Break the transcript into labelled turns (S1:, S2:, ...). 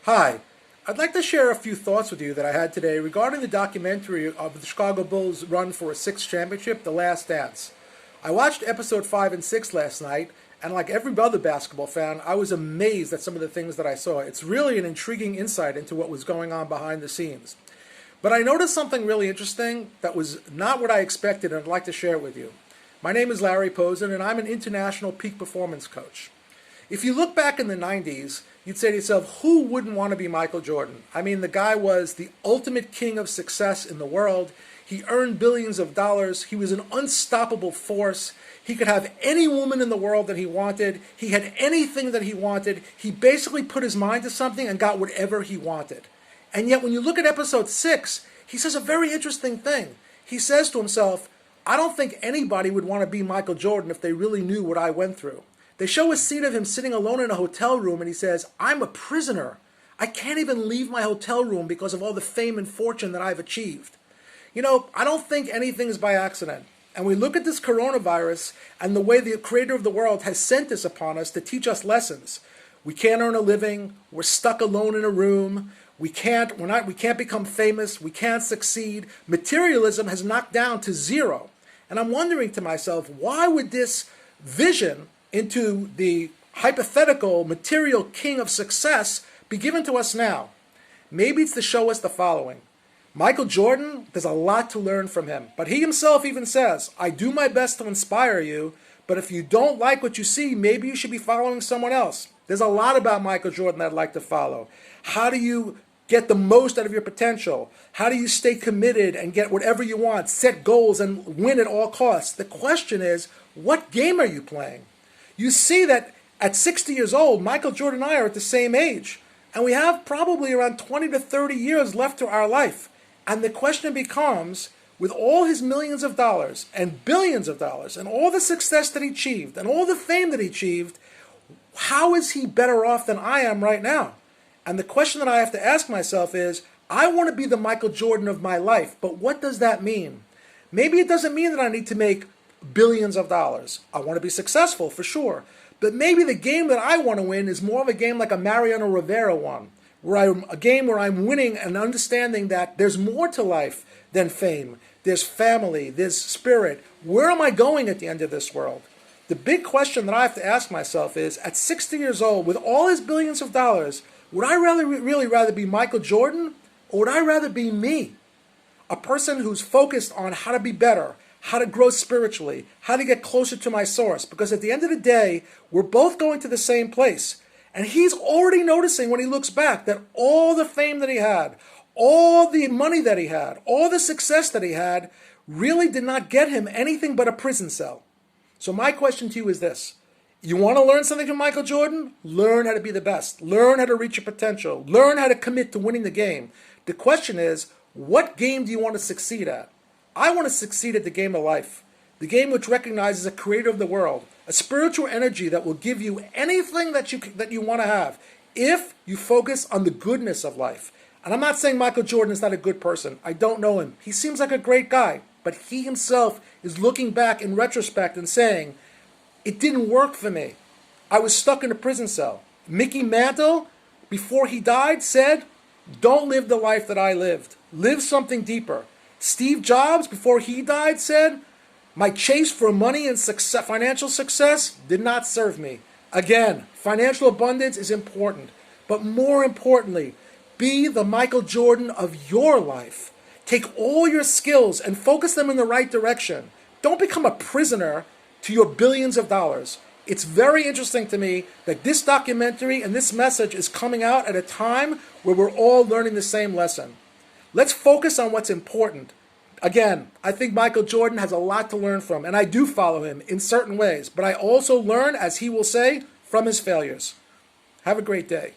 S1: Hi, I'd like to share a few thoughts with you that I had today regarding the documentary of the Chicago Bulls' run for a sixth championship, The Last Dance. I watched episode 5 and 6 last night, and like every other basketball fan, I was amazed at some of the things that I saw. It's really an intriguing insight into what was going on behind the scenes. But I noticed something really interesting that was not what I expected, and I'd like to share it with you. My name is Larry Posen, and I'm an international peak performance coach. If you look back in the 90s, you'd say to yourself, who wouldn't want to be Michael Jordan? I mean, the guy was the ultimate king of success in the world. He earned billions of dollars. He was an unstoppable force. He could have any woman in the world that he wanted. He had anything that he wanted. He basically put his mind to something and got whatever he wanted. And yet when you look at episode 6, he says a very interesting thing. He says to himself, I don't think anybody would want to be Michael Jordan if they really knew what I went through. They show a scene of him sitting alone in a hotel room, and he says, I'm a prisoner. I can't even leave my hotel room because of all the fame and fortune that I've achieved. You know, I don't think anything is by accident. And we look at this coronavirus and the way the creator of the world has sent this upon us to teach us lessons. We can't earn a living. We're stuck alone in a room. We can't become famous. We can't succeed. Materialism has knocked down to zero. And I'm wondering to myself, why would this vision into the hypothetical material king of success be given to us now? Maybe it's to show us the following. Michael Jordan, there's a lot to learn from him. But he himself even says, I do my best to inspire you, but if you don't like what you see, maybe you should be following someone else. There's a lot about Michael Jordan that I'd like to follow. How do you get the most out of your potential? How do you stay committed and get whatever you want, set goals and win at all costs? The question is, what game are you playing? You see that at 60 years old, Michael Jordan and I are at the same age. And we have probably around 20 to 30 years left to our life. And the question becomes, with all his millions of dollars and billions of dollars and all the success that he achieved and all the fame that he achieved, how is he better off than I am right now? And the question that I have to ask myself is, I want to be the Michael Jordan of my life, but what does that mean? Maybe it doesn't mean that I need to make billions of dollars. I want to be successful for sure. But maybe the game that I want to win is more of a game like a Mariano Rivera one, a game where I'm winning and understanding that there's more to life than fame. There's family, there's spirit. Where am I going at the end of this world? The big question that I have to ask myself is, at 60 years old, with all his billions of dollars, would I really rather be Michael Jordan, or would I rather be me? A person who's focused on how to be better, how to grow spiritually, how to get closer to my source. Because at the end of the day, we're both going to the same place. And he's already noticing when he looks back that all the fame that he had, all the money that he had, all the success that he had, really did not get him anything but a prison cell. So my question to you is this. You want to learn something from Michael Jordan? Learn how to be the best. Learn how to reach your potential. Learn how to commit to winning the game. The question is, what game do you want to succeed at? I want to succeed at the game of life, the game which recognizes a creator of the world, a spiritual energy that will give you anything that you want to have if you focus on the goodness of life. And I'm not saying Michael Jordan is not a good person. I don't know him. He seems like a great guy, but he himself is looking back in retrospect and saying, it didn't work for me. I was stuck in a prison cell. Mickey Mantle, before he died, said, don't live the life that I lived. Live something deeper. Steve Jobs, before he died, said, my chase for money and success, financial success did not serve me. Again, financial abundance is important. But more importantly, be the Michael Jordan of your life. Take all your skills and focus them in the right direction. Don't become a prisoner to your billions of dollars. It's very interesting to me that this documentary and this message is coming out at a time where we're all learning the same lesson. Let's focus on what's important. Again, I think Michael Jordan has a lot to learn from, and I do follow him in certain ways, but I also learn, as he will say, from his failures. Have a great day.